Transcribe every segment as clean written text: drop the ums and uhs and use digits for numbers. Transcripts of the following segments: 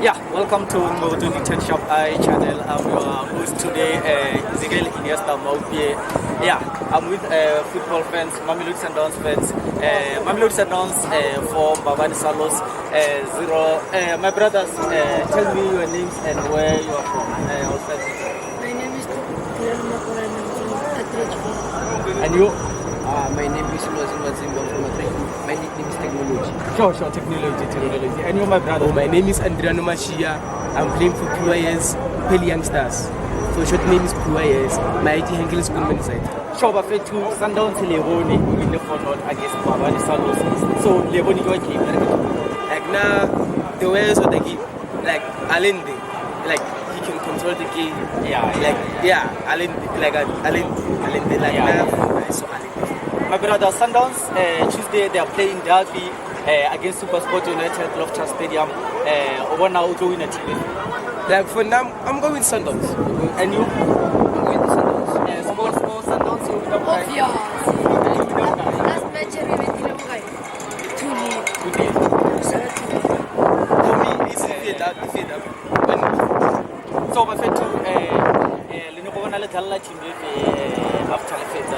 Yeah, welcome to Mbabane Tech Shop channel. I'm your host today, Ezekiel Iniesta Maupie. Yeah, I'm with football fans, Mamelodi Sundowns fans. Mamelodi Sundowns for Mbabane Salos 0. My brothers, tell me your names and where you are from. My name is And you? My name is Mazimba from Mamelodi. My nickname is Technology. Sure, technology. And you, my brother? My name is Adriano Mashia. I'm playing for PYS, Peli Youngsters. For short name is PYS. My ID handle is Gunman side. Sure, but to Sundowns Leone in the final against Mbabane Salos. So Leone your game. Like now, the ways of the game, like Alende, like he can control the game. Alende, like now. So Alende. My brother, Sundowns, Tuesday they are playing Derby against Supersport United, Loftus Stadium. Over now, going at TV. Like for now, I'm going Sundowns. And you? I'm going to Sundowns. For Sundowns, you will not Last match we went in Uruguay. 2-0. For me, it's defeat up. So, my friend, Lenovo na le dalla team after the fete.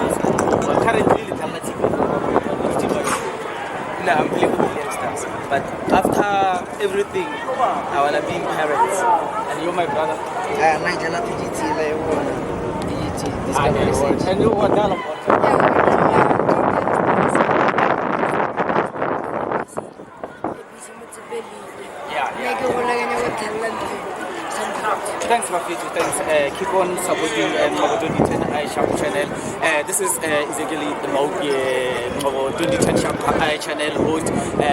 Currently, le dalla team. No, I'm playing for the Youngsters. But after everything, I wanna be in parents. And you, my brother? Nigel PGT, PGT. This And you, what Dallam? Thanks, Mafiti. Thanks. Keep on supporting Mbabane Tech Shop channel. This is Ezekiel the Mbabane Tech Shop channel host.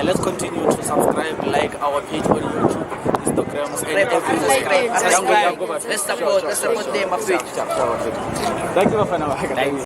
Let's continue to subscribe, like our page on YouTube, Instagram, and everywhere. Let's support them. Thank you for now.